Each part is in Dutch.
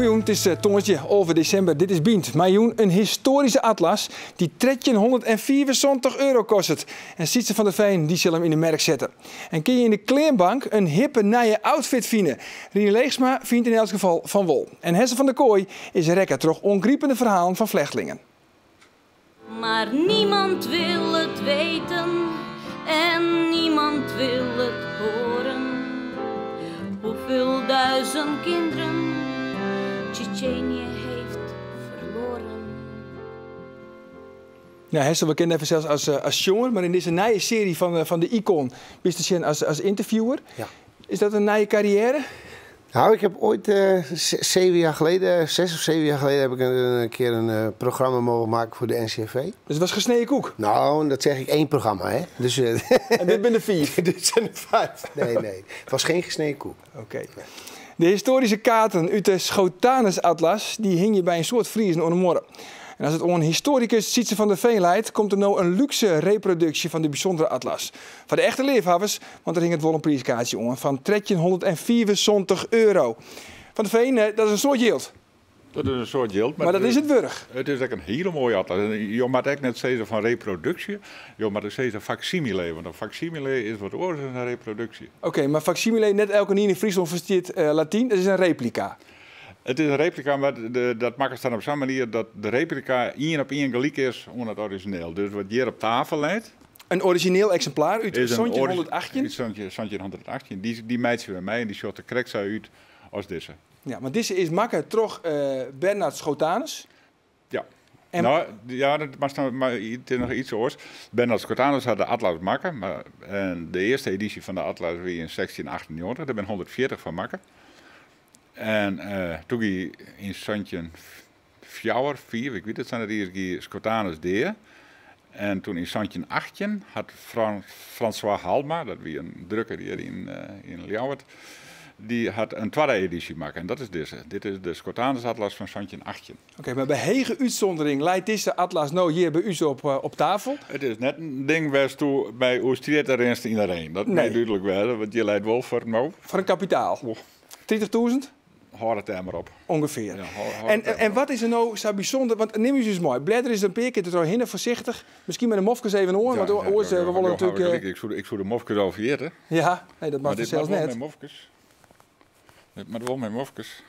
Miljoen, het is tongetje over december. Dit is Bient. Miljoen, een historische atlas die 174 euro kost. En Sietse van der Veen die zal hem in de merk zetten. En kun je in de kleerbank een hippe nieuwe outfit vinden. Rini Leegsma vindt in elk geval van wol. En Hesse van der Kooi is rekker toch ongriepende verhalen van vlechtelingen. Maar niemand wil het weten en niemand wil het horen. Hoeveel duizend kinderen Tsjetsjenië heeft verloren. Ja, Hesse, we kennen even zelfs als jongen, maar in deze nieuwe serie van de Icon bist je als interviewer. Ja. Is dat een nieuwe carrière? Nou, ik heb ooit 6 of 7 jaar geleden heb ik een keer een programma mogen maken voor de NCRV. Dus het was gesneden koek? Nou, dat zeg ik 1 programma, hè. Dus, en dit ben de 4? Dit zijn er 5. Nee. Het was geen gesneden koek. Oké. De historische kaarten uit de Schotanus-atlas die hing je bij een soort Fries in Ornemorre. En als het om een historicus Sietse van der Veen leidt, komt er nou een luxe reproductie van de bijzondere atlas. Voor de echte leefhavers, want er hing het wel een prijskaartje om van 174 euro. Van der Veen, dat is een soort yield. Dat is een soort yield. Maar dat is het wurg. Het is echt een hele mooie atlas. Je mag echt net zeggen van reproductie, je mag ook zeggen facsimile. Want een facsimile is wat oors dan een reproductie. Oké, maar facsimile, net elke niet in Friesland versteert Latijn, dat is een replica. Het is een replica, maar dat maakt het dan op zo'n manier dat de replica 1 op 1 gelijk is onder het origineel. Dus wat hier op tafel lijkt. Een origineel exemplaar uit Sontje 118? Sontje 118. Die meid ze bij mij en die shot de correct uit als deze. Ja, maar deze is makker toch Bernard Schotanus. Ja. En... Nou, ja, maar het is nog iets oors. Bernard Schotanus had de atlas maken. Maar de eerste editie van de atlas weer in 1698. Daar ben 140 van maken. En toen ging in Sontje 4, ik weet het, zijn er eerst Schotanus deed. En toen in Sontje 18 had François Halma, dat wie een drukker hier in Ljouwert, die had een tweede editie maken. En dat is deze. Dit is de Schotanus atlas van Sontje 18. Oké, maar bij hege uitzondering leidt deze atlas nou hier bij u zo op tafel? Het is net een ding waar toe bij Oostriet er is iedereen. Dat nee. Moet duidelijk wel, want je leidt wel voor nou. Voor een kapitaal? 30.000? Houd het er maar op. Ongeveer. Ja, en wat is er nou zo bijzonder? Want neem je eens mooi. Bladder is een keer er hinnen voorzichtig. Misschien met een mofkes even oor. Want oors we willen natuurlijk. Ik zou de mofkes over eten. Ja, nee, dat mag zelfs net. Maar wel met mofkes.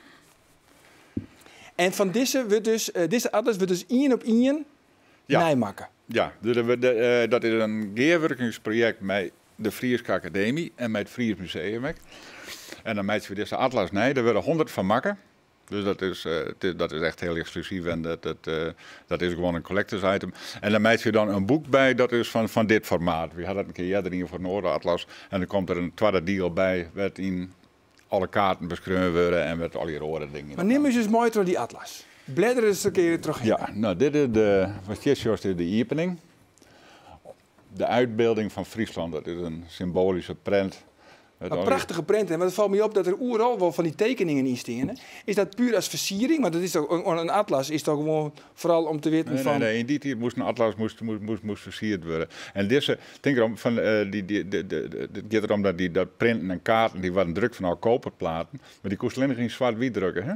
En van deze atlas wordt dus 1 op 1 nijmaken. Ja, dat is een geerwerkingsproject met de Frieske Academie en met het Fries Museum. En dan maken we deze atlas nee, daar worden 100 van maken. Dus dat is echt heel exclusief en dat is gewoon een collectors item. En dan maken we dan een boek bij, dat is van dit formaat. We hadden dat een keer eerder voor Noorderatlas. En dan komt er een tweede deel bij, werd in alle kaarten beschreven worden en met al die andere dingen. Maar neem eens eens mooi door die atlas. Bladder eens een keer terug in. Ja, nou dit is de opening. De uitbeelding van Friesland, dat is een symbolische prent. Een prachtige prent, maar het valt me op dat er overal wel van die tekeningen in staan. Is dat puur als versiering? Want dat is toch, een atlas is toch gewoon vooral om te weten van... Nee, in die tijd moest een atlas moest versierd worden. En deze, denk erom, het gaat erom dat printen en kaarten, die waren druk van al koperplaten, maar die kost alleen geen zwart-wit drukken. Hè?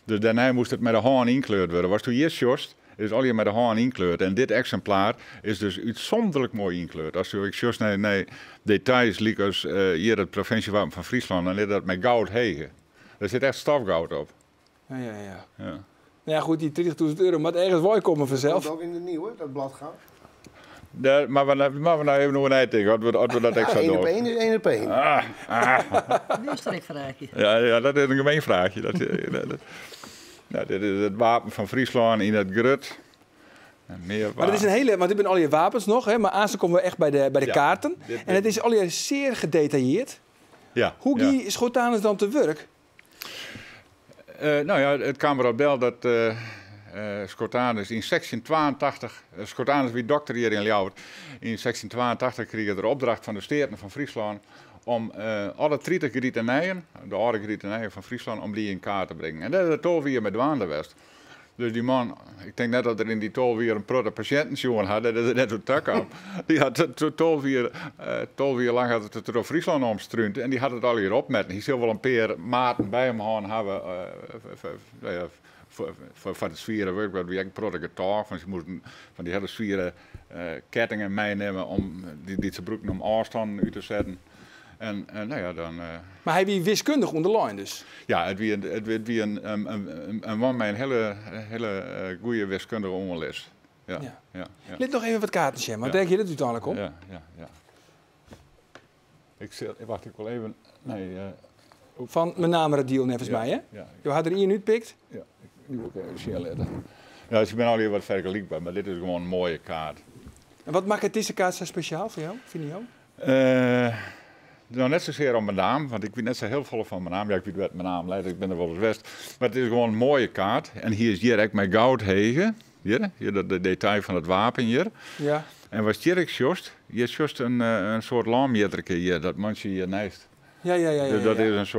Dus daarna moest het met de hand inkleurd worden. Was toen eerst just, is al je met de hand inkleurd. En dit exemplaar is dus uitzonderlijk mooi inkleurd. Als je just naar details liep als hier het provinciewapen van Friesland, dan is dat met goud hegen. Er zit echt stofgoud op. Ja. Nou ja, goed, die 30.000 euro moet ergens wel komen vanzelf. Dat komt ook in de nieuwe, dat bladgoud. Maar we nou even nog een ei tegen, hadden we dat extra door. 1 op 1 is 1 op 1. Dat is een strikvraagje. Ja, dat is een gemeen vraagje. Dit is het wapen van Friesland in het grut. Maar dat is een hele, want dit zijn al je wapens nog, hè, maar aanstaan komen we echt bij de kaarten. En het is al je zeer gedetailleerd. Ja. Hoe die Schotanus dan te werk? Nou ja, het kwam erop bel dat Schotanus in 1682, Schotanus wie dokter hier in Ljouwert, in 1682 kreeg hij de opdracht van de Steden van Friesland om alle 30 grietenijen, de oude grietenijen van Friesland, om die in kaart te brengen. En dat is het over hier met Waanderwest. Dus die man, ik denk net dat er in die tol weer een protte patiëntenjongen had, dat er net een tak op. Die had tol weer lang had het er door Friesland omstruund en die had het al hier op met. Die zou wel een paar maten bij hem hebben voor de sferen werk, wat we echt protte gitaar van. Ze moesten van die hele sferen kettingen meenemen om die ze broeken om afstand uit te zetten. En nou ja, dan... Maar hij wie wiskundig onderlijn dus? Ja, het wie een man met een hele goede wiskundige onderles. Ja. Let nog even wat kaarten, Sjem. Wat denk je dat uiteindelijk op? Ja. Wacht, ik wil even... Nee, van mijn naam deal nevens mij, hè? Ja. Je had er één uitpikt. Ja, die wil ik even zien letten. Ja, dus ik ben alweer wat vergelijkbaar, maar dit is gewoon een mooie kaart. En wat maakt deze kaart zo speciaal voor jou, vind je jou? Nou, net zozeer om mijn naam, want ik weet net zo heel veel van mijn naam. Ja, ik weet wat mijn naam leidt, ik ben er wel eens west. Maar het is gewoon een mooie kaart. En hier is hier echt mijn goud hegen. Hier dat detail van het wapen hier. Ja. En wat hier is juist, hier is juist een soort laamjetterke hier, dat mandje hier naast. Ja. Dus dat is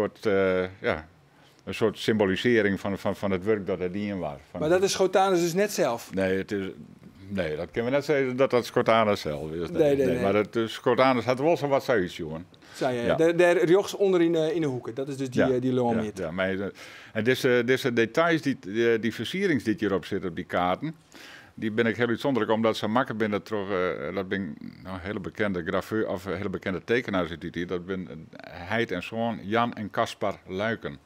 een soort symbolisering van het werk dat er dien was. Maar dat is Schotanus dus net zelf? Nee, dat kunnen we net zeggen dat dat Schotanus zelf is. Nee. Maar dat Schotanus had wel zo wat zoiets, jongen. Zei je, ja. Daar rechts onder in de hoeken, dat is dus die loomjet. Ja, maar en deze details, die versierings die hierop zitten op die kaarten, die ben ik heel uitzonderlijk, omdat ze makkelijk binnen terug, dat ben hele bekende graveur of hele bekende tekenaars uit hier. Dat ben Heid en zoon Jan en Caspar Luiken.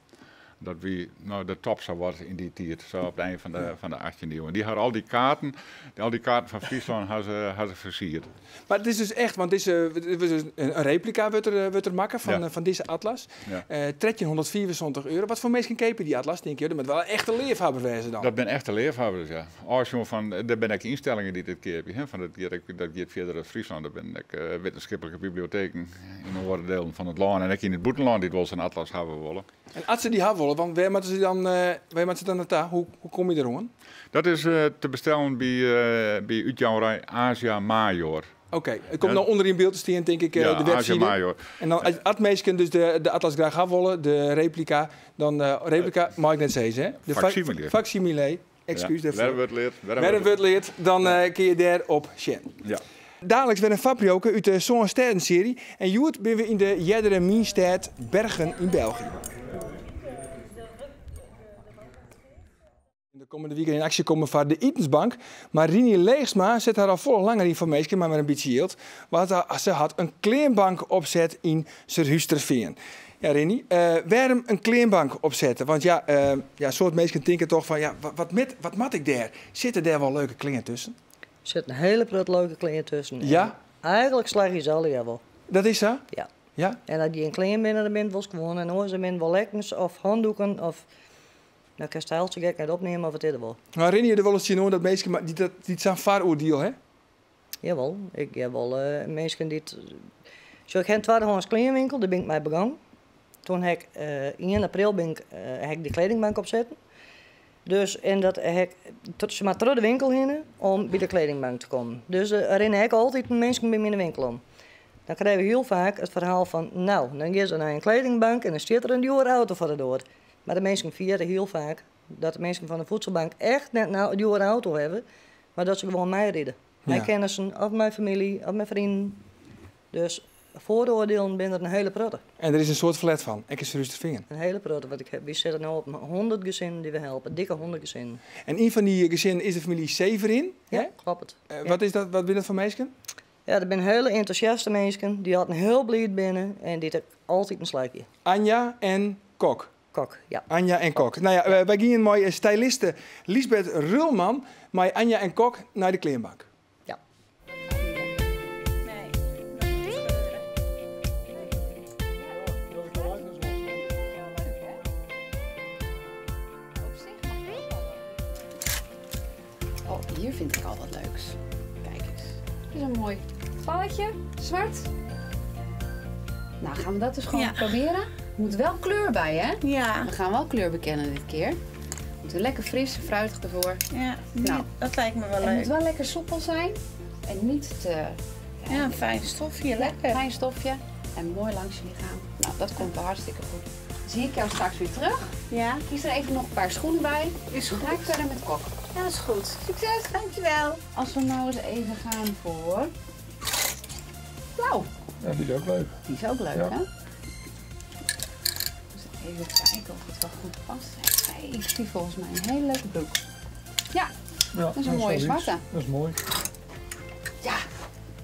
Dat wie de top zou worden in die tijd, zo op het einde van de 18e eeuw. En die hadden al die kaarten van Friesland hadden versierd. Maar het is dus echt, want een replica wordt er maken van deze atlas. Ja. Tretje €174. Wat voor mensen kopen die atlas, denk je? Dat moet wel een echte leefhebber wezen dan. Dat ben echte leefhebbers, ja. Als je daar ben ik instellingen die dit keer hebben. Van dat gaat verder uit Friesland. Daar ben ik wetenschappelijke bibliotheken in de noorden delen van het land. En ik in het buitenland die wel zo'n atlas hebben willen. En als ze die hebben willen, want waar moeten ze dan naartoe? Hoe kom je erom? Dat is te bestellen bij uitjouwerij Asia Major. Oké, het komt nou onder in beeld te staan, denk ik, de website. Asia Major. En dan als mensen dus de atlas graag hebben willen, de replica, dan replica, mag ik net zeggen, hè? De facsimile. Excuus daarvoor. Waarom wordt leerd, dan kun je daarop zien. Ja. Dadelijk weer een fabrioke uit de Zo'n Sterren-serie. En Joert ben we in de Jeddere Mienstad Bergen in België. De komende weekend in actie komen van de Etensbank. Maar Rini Leegsma zet haar al vol langer informatie, maar met een beetje yield. Want ze had een kleerbank opzet in Serhuisterveen. Ja, Rini, waarom een kleerbank opzetten? Want soort mensen denken toch van, wat mat ik daar? Zitten daar wel leuke kleren tussen? Er zit een hele prut leuke kleren tussen. Ja? Eigenlijk slag je ze al wel. Dat is zo? Ja. En als je een klein binnen de bent, was gewoon en hoor ze binnen wel lekkers of handdoeken of... Nou, ik kan het gek niet opnemen of het is er wel. Maar herinner je er wel eens zien dat mensen die het zijn vaaroordeel, hè? Jawel, ik heb wel mensen die het... Zo, ik heb een tweedehands kledingwinkel, daar ben ik mee begonnen. Toen heb ik in 1 april heb ik de kledingbank opzetten. Dus en dat heb ik maar terug de winkel heen om bij de kledingbank te komen. Dus herinner ik altijd mensen bij mijn winkel om. Dan krijgen we heel vaak het verhaal van, nou, dan gaan ze naar een kledingbank en dan zit er een dure auto voor de deur. Maar de mensen vieren heel vaak dat de mensen van de voedselbank echt net een dure auto hebben, maar dat ze gewoon mij rijden. Ja. Mijn kennissen, of mijn familie, of mijn vrienden. Dus vooroordelen ben er een hele prutte. En er is een soort flat van, ik is serieus te vingen. Een hele prutte, want we zitten nu op 100 gezinnen die we helpen, dikke 100 gezinnen. En een van die gezinnen is de familie Severin? Ja, klopt. Wat is dat, wat ben dat voor mensen? Ja, er zijn hele enthousiaste mensen, die hadden heel blij binnen en die hebben altijd een sluikje. Anja en Kok. Kok, ja. Anja en Kok. Nou ja, wij gingen met styliste Lisbeth Rulman met Anja en Kok naar de kleerbank. Ja. Oh, hier vind ik al wat leuks. Kijk eens. Dit is een mooi plaatje, zwart. Nou, gaan we dat dus gewoon proberen? Er moet wel kleur bij, hè? Ja. We gaan wel kleur bekennen dit keer. Moet er lekker fris, fruitig ervoor. Ja, nou, dat lijkt me wel leuk. Het moet wel lekker soepel zijn. En niet te... Ja, een fijn stofje, lekker. Fijn stofje. En mooi langs je lichaam. Nou, dat komt wel hartstikke goed. zie ik jou straks weer terug. Ja, Kies er even nog een paar schoenen bij. is Dan ga ik verder met kok. Ja, dat is goed. Succes, dankjewel. Als we nou eens even gaan voor blauw. Ja, die is ook leuk. Die is ook leuk, Ja. hè? Dus even kijken of het wel goed past. Hey, ik zie volgens mij een hele leuke broek. Ja, Ja, dat is een mooie zwarte. Dat is mooi. Ja,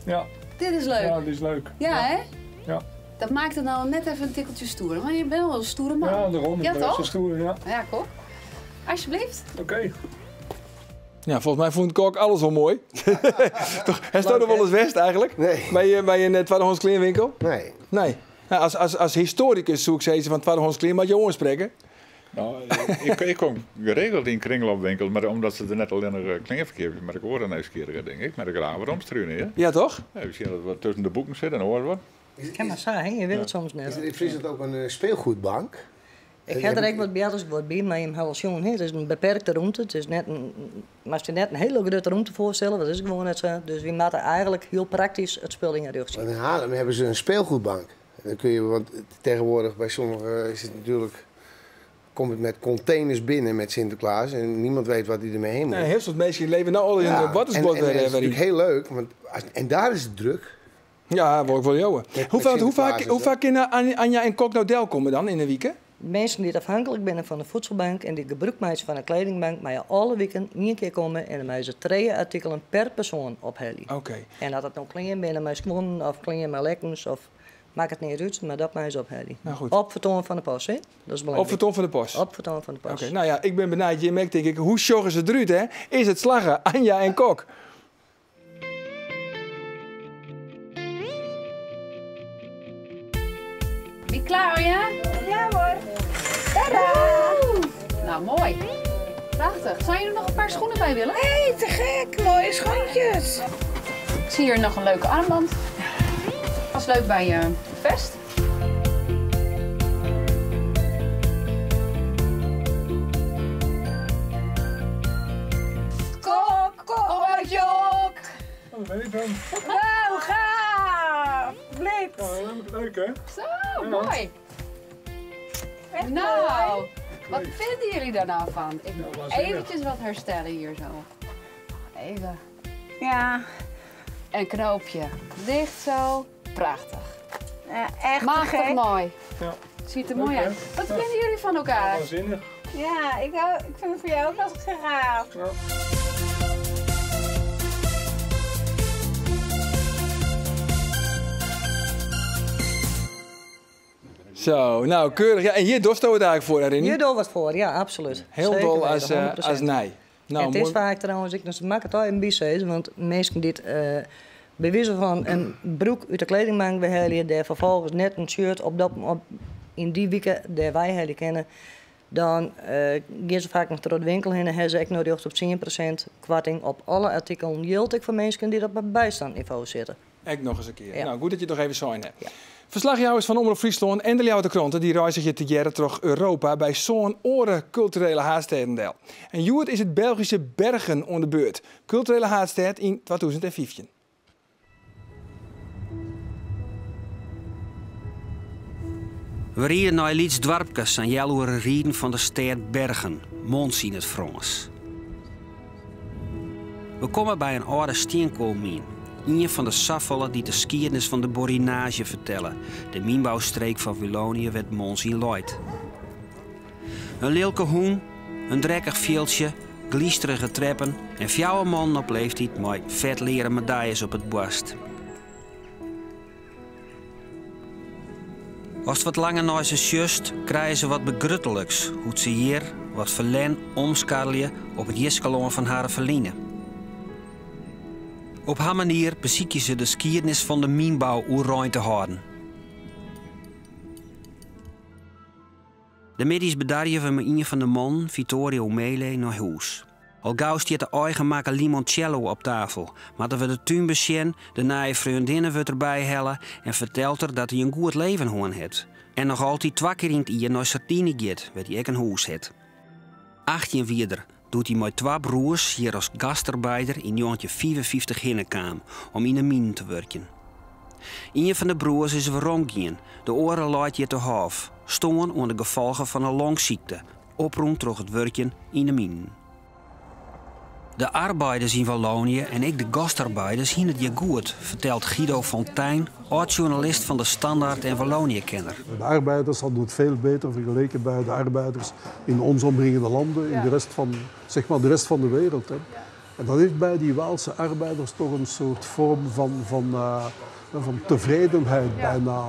Ja, dit is leuk. ja, die is leuk. Ja, hè? Ja. Dat maakt het nou net even een tikkeltje stoer. Want je bent wel een stoere man. Ja, daarom. Ja, Ik ben toch? zo stoer, ja. Ja, kok. Alsjeblieft. Oké. Ja, volgens mij vond Kok alles wel mooi. Toch, hij staat er wel eens West eigenlijk? Nee. Bij een tweedehands kledingwinkel? Nee. Nee. Nou, als historicus zoek ze van tweedehands kleding met jou spreken. Nou, ik kom geregeld in kringloopwinkels, maar omdat ze er net alleen een klingenverkeer hebben, maar ik hoor een nieuwsgierige, denk ik, met de graven omstruinen, hè? Ja, toch? Ja, we zien dat we tussen de boeken zitten en horen wat. Ik kan maar zeggen, je weet het soms Is net. er in Friesland ook een speelgoedbank? Ik heb er ook wat beaters voor bij, maar je hebt wel jongen. Het is een beperkte ruimte. Het is net maar je net een hele grote ruimte voorstellen, dat is gewoon net zo. Dus we moeten eigenlijk heel praktisch het spul in de rug zien. Want in Haarlem hebben ze een speelgoedbank. En dan kun je, want tegenwoordig bij sommigen is het natuurlijk, komt het met containers binnen met Sinterklaas en niemand weet wat hij ermee heen moet. Ja, heel veel mensen leven nou al in Ja, een watersbord. en dat is natuurlijk heel leuk, want en daar is het druk. Ja, word ik wel jou. Hoe Sinterklaas is vaak kunnen Anja en Kok nou deel komen dan in de week? Mensen die afhankelijk zijn van de voedselbank en die gebruik maken van een kledingbank, maar je alle weken 1 keer komen en dan maken ze 2 artikelen per persoon ophellen. Oké. En dat het nou klein binnen met schoenen of klein met lekkens of maakt het niet uit, maar dat maken ze ophellen. Nou goed. Op vertoon van de post, hè? Dat is belangrijk. Op vertoon van de post. Op vertoon van de post. Oké, nou ja, ik ben benieuwd. Je merkt denk ik, hoe zorgen ze eruit, hè? Is het slagen, Anja en Kok? Ben je klaar, ja? Ja hoor. Nou, mooi. Prachtig. Zou je er nog een paar schoenen bij willen? Hé, te gek. Mooie schoentjes. Ik zie hier nog een leuke armband. Pas leuk bij je vest. Kok, Kom uit je hok. Oh, weet ik dan. Nou, gaaf. Blitz. Leuk, hè? Zo, mooi. Nou, wat vinden jullie daar nou van? Ik moet eventjes wat herstellen hier zo. Even. Ja, En knoopje dicht zo. Prachtig. echt te Machtig gek. mooi. Ja. Ziet er Leuk, mooi hè? uit. Wat vinden jullie van elkaar? Waanzinnig. Ja, ik vind het voor jou ook wel gaaf. Zo, nou keurig. Ja, en hier dorst het eigenlijk voor, Rinnie? Hier doe wat voor, ja, absoluut. Heel Zeker dol weten, 100%. als nee. Nou, en het is mooi. vaak trouwens, ik maak het al een beetje, want mensen die bewijzen van een broek uit de kledingbank behalen, die vervolgens net een shirt in die weken die wij hele kennen, dan gaan ze vaak nog door de winkel heen en hebben ze ook nog recht op 10% korting op alle artikelen. Geldt ook voor mensen die op een bijstandniveau zitten. Ik nog eens een keer. Ja. Nou, goed dat je het nog even zo in hebt. Ja. Verslagjouwers van Omroep Friesland en de Ljouwte Kranten die reizen je te jaren door Europa bij zo'n oren culturele haardstedendeel. En Joert is het Belgische Bergen aan de beurt. Culturele haardstad in 2015. We rieden naar Lieds dorpjes aan jaloere rieden van de stad Bergen, Mons in het Frans. We komen bij een oude steenkoolmijn. Een van de safvallen die de geschiedenis van de Borinage vertellen. De mijnbouwstreek van Wallonië werd Mons in Lloyd. Een lelijke hoen, een drekkig veldje, gliesterige treppen en 4 mannen op leeftijd met vet leren medailles op het borst. Als het wat langer naar ze sjust, krijgen ze wat begruttelijks. Hoe ze hier wat verlen omskarrelje op het jeskalon van haar verliezen. Op haar manier bezieken ze de geschiedenis van de mijnbouw oerrein te houden. De middags bedarjen we met een van de mannen, Vittorio Mele, naar huis. Al gauw stiet de eigengemaakte limoncello op tafel, maar we de tuin besjen, de naaie vriendinnen we erbij hellen en vertelt er dat hij een goed leven gewoon heeft. En nog altijd 2 keer in het jaar naar Sardinië gaat, waar hij ook een huis heeft. 18 wierder doet hij met 2 broers hier als gastarbeider in jongetje 55 hinnenkaam om in de mine te werken. Een van de broers is weer rondgaan, de oren laat je te hof. stonden onder de gevolgen van een longziekte, oproem door het werkje in de minen. De arbeiders in Wallonië en ook de gastarbeiders zien het je goed, vertelt Guido Fontijn, oud-journalist van de Standaard en Wallonië-kenner. De arbeiders hadden het veel beter vergeleken bij de arbeiders in ons omringende landen, in de rest van, zeg maar, de rest van de wereld. Hè. En dat heeft bij die Waalse arbeiders toch een soort vorm van tevredenheid bijna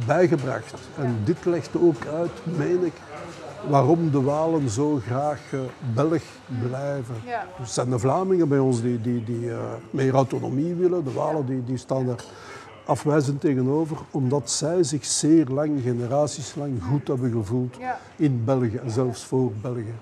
bijgebracht. En dit legt ook uit, meen ik, waarom de Walen zo graag Belg blijven. Ja. Er zijn de Vlamingen bij ons die meer autonomie willen. De Walen die staan er afwijzend tegenover, omdat zij zich zeer lang, generaties lang goed hebben gevoeld in België en zelfs voor België.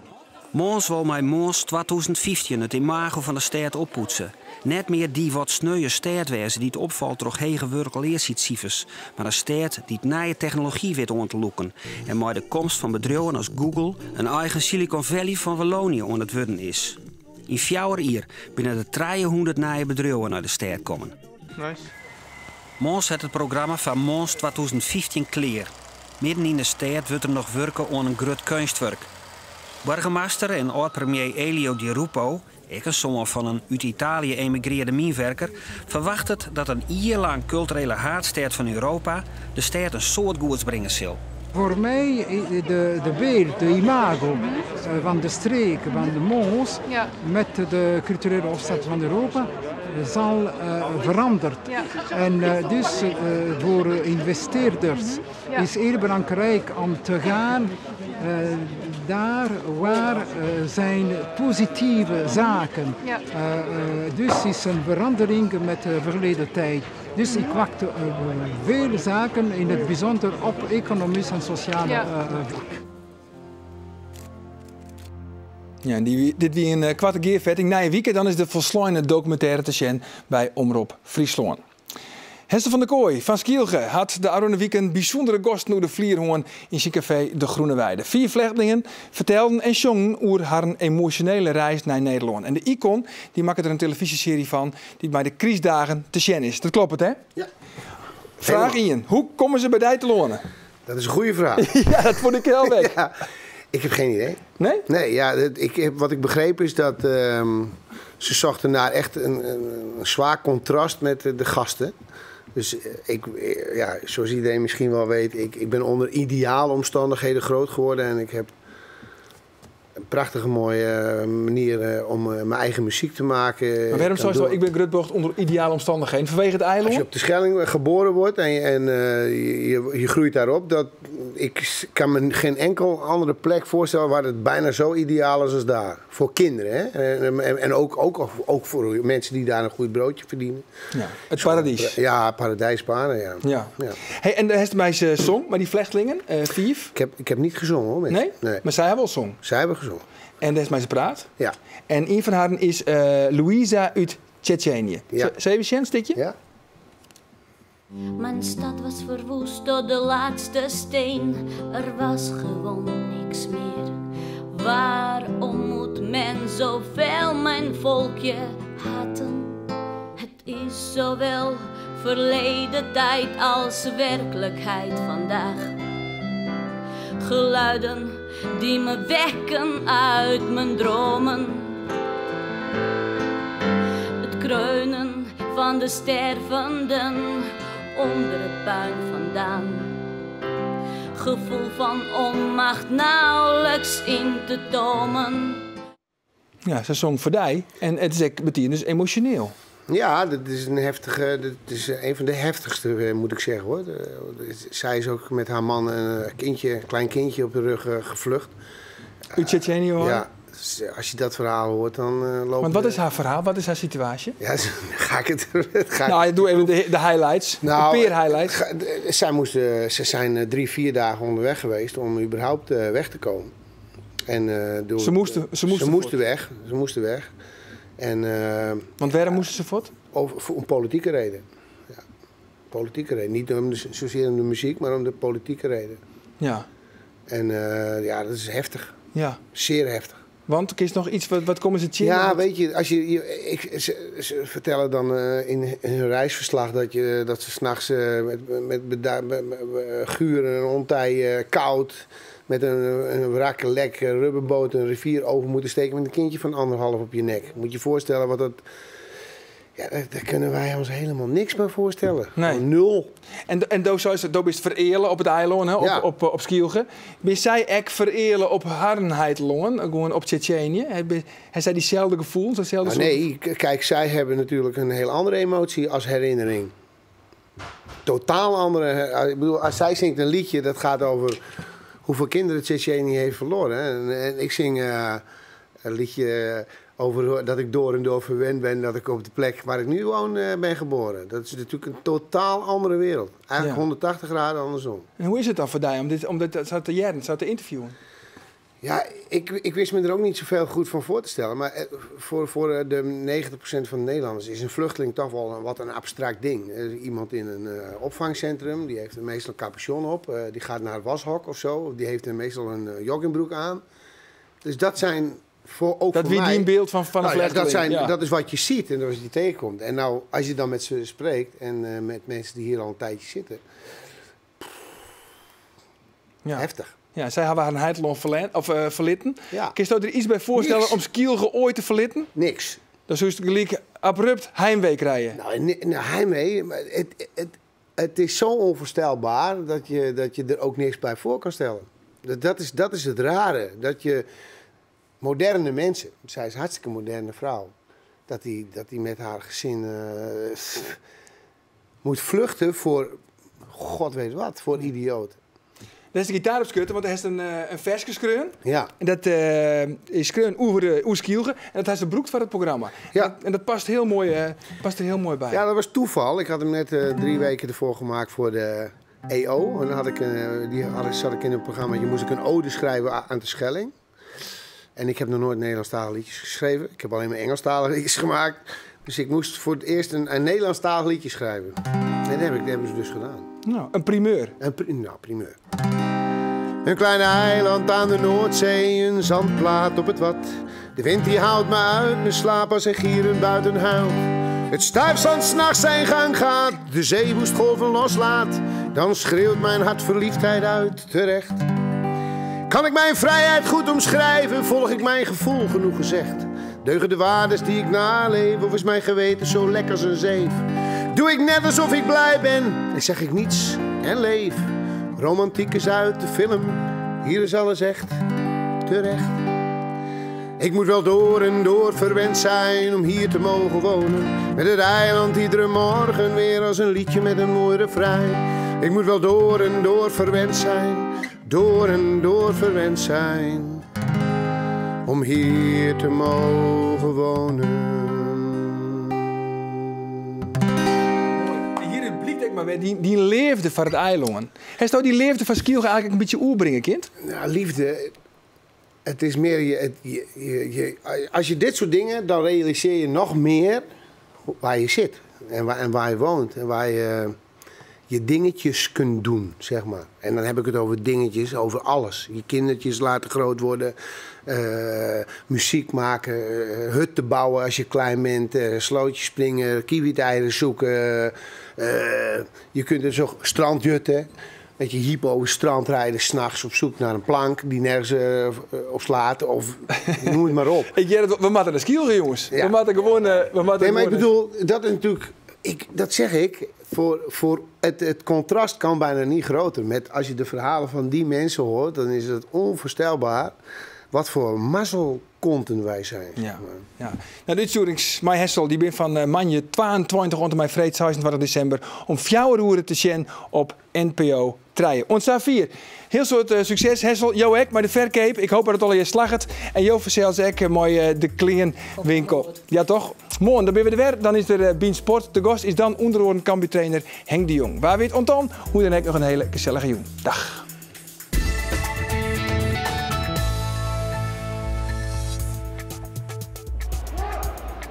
Mons wil mij Mons 2015 het imago van de stad oppoetsen. Net meer die wat sneuwe stadwezen die het opvalt door hege werkeleerscijfers, maar een stad die het nieuwe technologie weet om te loeken en met de komst van bedrijven als Google een eigen Silicon Valley van Wallonië aan het worden is. In 4 jaar binnen de 300 nieuwe bedrijven naar de stad komen. Nice. Mons heeft het programma van Mons 2015 klaar. Midden in de stad wordt er nog werken aan een groot kunstwerk. Burgemeester en oud-premier Elio Di Rupo, ik een zoon van een uit Italië emigreerde mijnwerker, verwacht het dat een jaar-lang culturele haardstad van Europa de stad een soort goeds brengen zal. Voor mij de beeld, de imago van de streek, van de Mons, met de culturele hoofdstad van Europa, zal veranderd. Ja. En dus voor investeerders is heel belangrijk om te gaan daar waar zijn positieve zaken. Ja. Dus is een verandering met de verleden tijd. Dus ik wacht veel zaken, in het bijzonder op economisch en sociale vlak. Ja, dit wie een kwarte keervetting. Na een weekend dan is de volslijnde documentaire te zien bij Omroep Friesland. Hester van der Kooi van Skielge had de Arone Weekend bijzondere gasten door de Vlierhoorn in zijn café De Groene Weide. 4 vluchtelingen vertelden en zongen over haar emotionele reis naar Nederland. En de Icon die maakt er een televisieserie van die bij de criisdagen te zien is. Dat klopt het, hè? Ja. Vraag Ian, hoe komen ze bij die te lonen? Dat is een goede vraag. Ja, dat vond ik heel weg. Ja, ik heb geen idee. Nee? Nee, ja, wat ik begreep is dat ze zochten naar echt een zwaar contrast met de gasten. Dus zoals iedereen misschien wel weet, ik ben onder ideale omstandigheden groot geworden. En ik heb een prachtige mooie manier om mijn eigen muziek te maken. Maar waarom zou je ik ben Grutbocht onder ideale omstandigheden? Vanwege het eiland? Als je op de Schelling geboren wordt en je groeit daarop, ik kan me geen enkel andere plek voorstellen waar het bijna zo ideaal is als daar. Voor kinderen, hè? En ook voor mensen die daar een goed broodje verdienen. Ja, het paradijs. Ja, paradijspanen, ja. Hey, en de Hestemeisje song, maar die vluchtelingen, 5? Ik heb niet gezongen, hoor. Nee? Maar zij hebben wel zong. Zij hebben gezongen. En de Hestemeisje praat? Ja. En een van haar is Louisa uit Tsjetsjenië. Ja. Zou je een stukje? Ja. Mijn stad was verwoest door de laatste steen. Er was gewoon niks meer. Waarom moet men zoveel mijn volkje haten? Het is zowel verleden tijd als werkelijkheid vandaag. Geluiden die me wekken uit mijn dromen. Het kreunen van de stervenden onder het puin vandaan. Gevoel van onmacht nauwelijks in te tomen. Ja, ze zong voor die en het is meteen dus emotioneel. Ja, dat is een van de heftigste, moet ik zeggen, hoor. Zij is ook met haar man een klein kindje op de rug gevlucht. Uit Tsjetsjenië hoor? Ja, dus als je dat verhaal hoort, dan loopt... Want wat is haar verhaal? Wat is haar situatie? Ja, doe even de highlights, de peer-highlights. Ze zijn 3-4 dagen onderweg geweest om überhaupt weg te komen. En, ze moesten weg. En, want waarom moesten ze voort? Om politieke reden. Ja, politieke reden. Niet zozeer om de muziek, maar om de politieke reden. Ja. En dat is heftig. Ja. Zeer heftig. Want is nog iets, wat komen ze tjen? Ja, weet je, als ze vertellen dan in hun reisverslag dat ze 's nachts met guren en ontij koud met een wrakke lek rubberboot een rivier over moeten steken met een kindje van 1,5 op je nek. Moet je je voorstellen wat dat... Ja, daar kunnen wij ons helemaal niks bij voorstellen. Nee. 0. En doe is verelen op het eiland, hè? Ja. op Skielge. Ben zij ook verelen op Hardenheidlongen, gewoon op Tsjetsjenië? Hij zei diezelfde gevoel? Nee, kijk, zij hebben natuurlijk een heel andere emotie als herinnering. Totaal andere... Ik bedoel, als zij zingt een liedje dat gaat over hoeveel kinderen Tsjetsjenië heeft verloren. Hè? En ik zing een liedje... over dat ik door en door verwend ben dat ik op de plek waar ik nu woon ben geboren. Dat is natuurlijk een totaal andere wereld. Eigenlijk 180 graden andersom. En hoe is het dan voor jou om dit zo te interviewen? Ja, ik wist me er ook niet zoveel goed van voor te stellen. Maar voor de 90% van de Nederlanders is een vluchteling toch wel wat een abstract ding. Iemand in een opvangcentrum, die heeft meestal een capuchon op. Die gaat naar het washok of zo. Of die heeft meestal een joggingbroek aan. Dus dat zijn... Dat wie die een beeld van een vluchteling. Dat is wat je ziet en dat is wat je tegenkomt. En nou, als je dan met ze spreekt en met mensen die hier al een tijdje zitten... Heftig. Ja, zij hebben haar een heidelon verlitten. Ja. Kun je er iets bij voorstellen om Skielge ooit te verlitten? Niks. Dan zou je gelijk abrupt heimwee krijgen. Nou, heimwee, het is zo onvoorstelbaar dat je er ook niks bij voor kan stellen. Dat is het rare. Dat je... Moderne mensen, zij is een hartstikke moderne vrouw, dat die met haar gezin moet vluchten voor, god weet wat, voor idioten. Dat is de gitaar op skutten, want hij heeft een versje skreun. Ja. En dat is skreun over Skielge. En dat is de broek van het programma. Ja. En dat past er heel mooi bij. Ja, dat was toeval. Ik had hem net 3 weken ervoor gemaakt voor de EO. En dan zat ik in een programma, moest ik een ode schrijven aan de Schelling. En ik heb nog nooit Nederlandstalige liedjes geschreven. Ik heb alleen maar Engelstalige liedjes gemaakt. Dus ik moest voor het eerst een Nederlandstalig liedje schrijven. En dat hebben ze dus gedaan. Nou, een primeur. Primeur. Een klein eiland aan de Noordzee, een zandplaat op het wat. De wind die houdt me uit mijn slaap als er gieren buiten huilt. Het stuifzand 's nachts zijn gang gaat, de zee woest golven loslaat. Dan schreeuwt mijn hart verliefdheid uit, terecht. Kan ik mijn vrijheid goed omschrijven, volg ik mijn gevoel genoeg gezegd. Deugen de waardes die ik naleef, of is mijn geweten zo lekker als een zeef? Doe ik net alsof ik blij ben, en zeg ik niets en leef. Romantiek is uit de film, hier is alles echt terecht. Ik moet wel door en door verwend zijn om hier te mogen wonen. Met het eiland iedere morgen weer als een liedje met een mooi refrein. Ik moet wel door en door verwend zijn, door en door verwend zijn, om hier te mogen wonen. Hier in Bliek, maar die leefde van het eiland. Heeft nou die leefde van Skielge eigenlijk een beetje oerbrengen, kind? Nou, liefde, het is meer als je dit soort dingen, dan realiseer je nog meer waar je zit en waar je woont en waar je dingetjes kunt doen, zeg maar. En dan heb ik het over dingetjes, over alles. Je kindertjes laten groot worden, muziek maken, hutten bouwen als je klein bent, slootjes springen, kiewiteieren zoeken. Je kunt dus ook strandjutten, met je hypo over het strand rijden, 's nachts op zoek naar een plank die nergens op slaat, of noem het maar op. We moeten naar Skielge, jongens. Ja. We moeten gewoon... nee, maar ik bedoel, dat is natuurlijk... Dat zeg ik, voor het contrast kan bijna niet groter. Als je de verhalen van die mensen hoort, dan is het onvoorstelbaar wat voor mazzelkonten wij zijn. Ja. Nou, dit is mijn Hessel, die ben van Manje 22 onder mijn vreed 26 december om 4 uur te zien op NPO 3. Ons 4. Heel soort succes, Hessel. Jo ek, maar de verkeep. Ik hoop dat het al je slacht. En Jo verzelt ook mooi de Klingenwinkel. Ja, toch? Morgen, dan ben we er weer. Dan is er Bien Sport. De gast is dan onderhoorn Cambuur-trainer Henk de Jong. Waar weet ontan hoe dan ook nog een hele gezellige joen. Dag.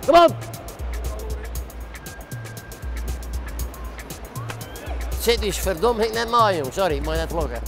Kom op! Zit dus verdomme ik net maar, jong. Sorry, ik moet net vloggen.